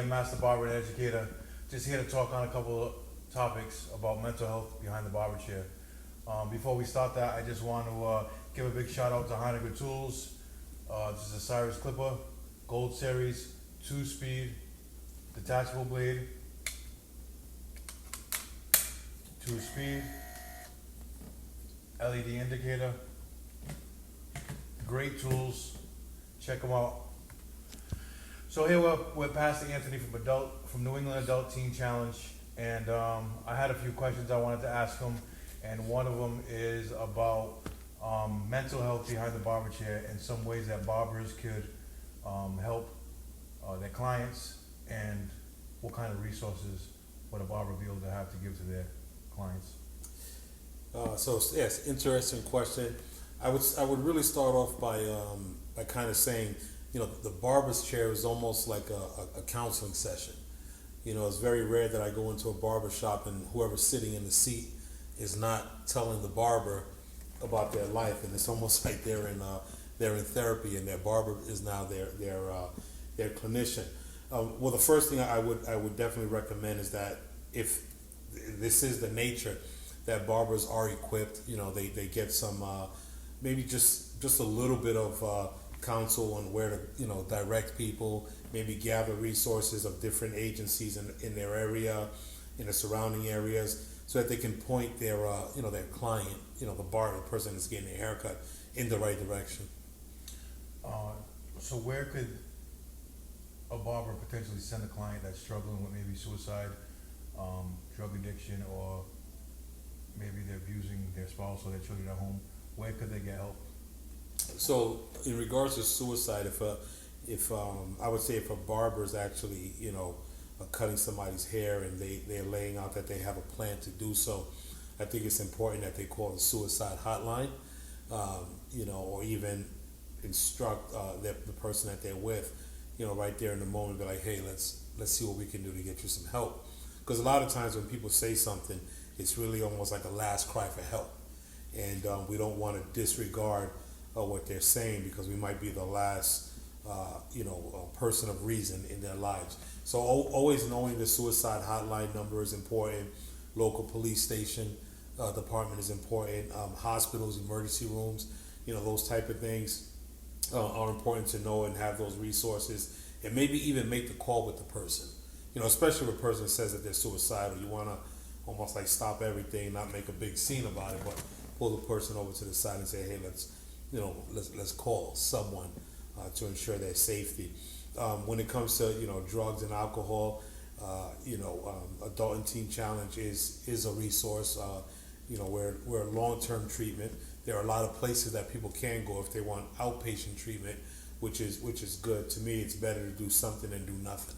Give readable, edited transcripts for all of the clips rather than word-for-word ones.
again, Master Barber and Educator. Just here to talk on a couple of topics about mental health behind the barber chair. Before we start that, I just want to give a big shout out to Heineken Tools. This is a Cyrus Clipper, Gold Series, 2-speed, detachable blade, 2-speed, LED indicator. Great tools. Check them out. So here we're with Pastor Anthony from New England Adult Teen Challenge, and I had a few questions I wanted to ask him, and one of them is about mental health behind the barber chair and some ways that barbers could help their clients, and what kind of resources would a barber be able to have to give to their clients. So yes, interesting question. I would really start off by kind of saying, the barber's chair is almost like a counseling session. It's very rare that I go into a barber shop and whoever's sitting in the seat is not telling the barber about their life, and it's almost like they're in therapy, and their barber is now their clinician. Well, the first thing I would definitely recommend is that if this is the nature that barbers are equipped, they get some maybe just a little bit of counsel on where to direct people, maybe gather resources of different agencies in their area, in the surrounding areas, so that they can point their their client, the person that's getting a haircut, in the right direction. So where could a barber potentially send a client that's struggling with maybe suicide, drug addiction, or maybe they're abusing their spouse or their children at home? Where could they get help? So in regards to suicide, if I would say if a barber is actually cutting somebody's hair and they're laying out that they have a plan to do so, I think it's important that they call the suicide hotline, or even instruct the person that they're with, right there in the moment, be like, hey, let's see what we can do to get you some help. Because a lot of times when people say something, it's really almost like a last cry for help, and we don't want to disregard what they're saying, because we might be the last person of reason in their lives. So always knowing the suicide hotline number is important. Local police station department is important. Hospitals, emergency rooms, those type of things are important to know and have those resources, and maybe even make the call with the person. Especially if a person says that they're suicidal, you want to almost like stop everything, not make a big scene about it, but pull the person over to the side and say, hey, let's call someone to ensure their safety. When it comes to drugs and alcohol, Adult and Teen Challenge is a resource. We're long-term treatment. There are a lot of places that people can go if they want outpatient treatment, which is good. To me, it's better to do something than do nothing.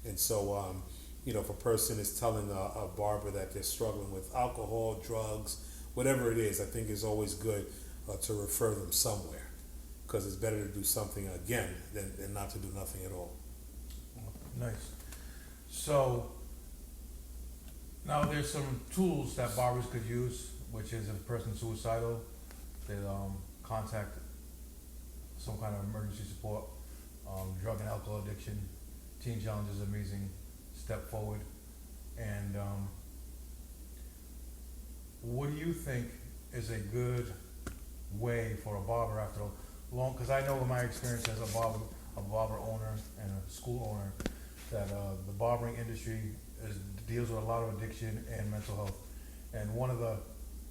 And so, if a person is telling a barber that they're struggling with alcohol, drugs, whatever it is, I think it's always good to refer them somewhere, because it's better to do something again than not to do nothing at all. Nice. So now there's some tools that barbers could use, which is if a person's suicidal, they contact some kind of emergency support. Drug and alcohol addiction, Teen Challenge is an amazing step forward. And what do you think is a good way for a barber after a long, because I know in my experience as a barber owner and a school owner, that the barbering industry deals with a lot of addiction and mental health. And one of the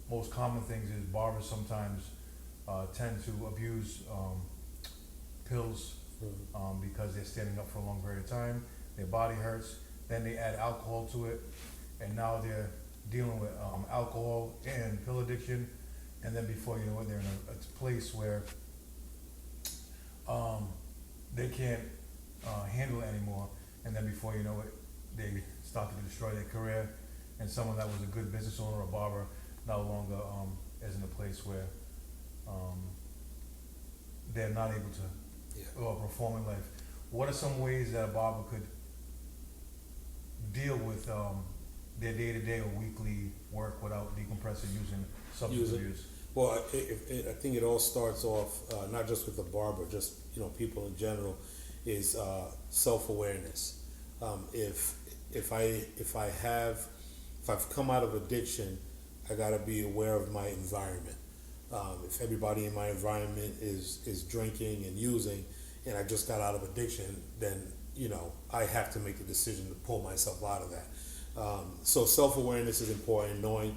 most common things is barbers sometimes tend to abuse pills because they're standing up for a long period of time, their body hurts, then they add alcohol to it, and now they're dealing with alcohol and pill addiction, and then before you know it, they're in a place where they can't handle it anymore, and then before you know it, they start to destroy their career, and someone that was a good business owner or barber no longer is in a place where they're not able to perform in life. What are some ways that a barber could deal with their day-to-day or weekly work without decompressing using substance abuse? Well, I think it all starts off not just with the barber, just people in general, is self-awareness. If I've come out of addiction, I got to be aware of my environment. If everybody in my environment is drinking and using, and I just got out of addiction, then I have to make the decision to pull myself out of that. So self-awareness is important. Knowing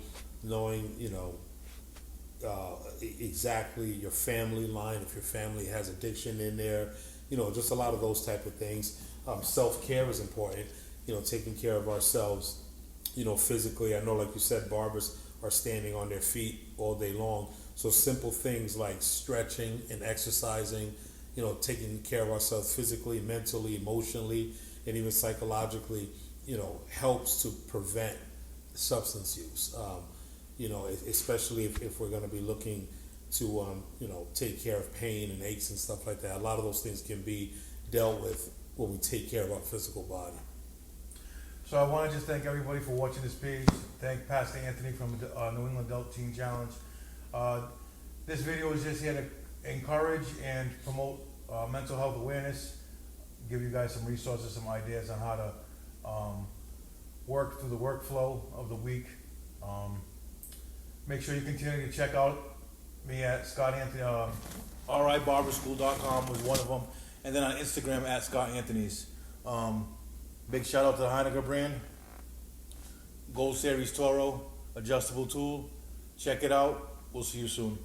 exactly your family line, if your family has addiction in there, just a lot of those type of things. Self-care is important. Taking care of ourselves, physically. I know, like you said, barbers are standing on their feet all day long. So simple things like stretching and exercising, taking care of ourselves physically, mentally, emotionally, and even psychologically, helps to prevent substance use. Especially if we're going to be looking to, take care of pain and aches and stuff like that. A lot of those things can be dealt with when we take care of our physical body. So I want to just thank everybody for watching this page. Thank Pastor Anthony from the New England Adult Teen Challenge. This video is just here to encourage and promote mental health awareness, give you guys some resources, some ideas on how to work through the workflow of the week. Make sure you continue to check out me at Scott Anthony, ribarberschool.com was one of them, and then on Instagram at Scott Anthony's. Big shout out to the Heineken brand, Gold Series Toro adjustable tool. Check it out. We'll see you soon.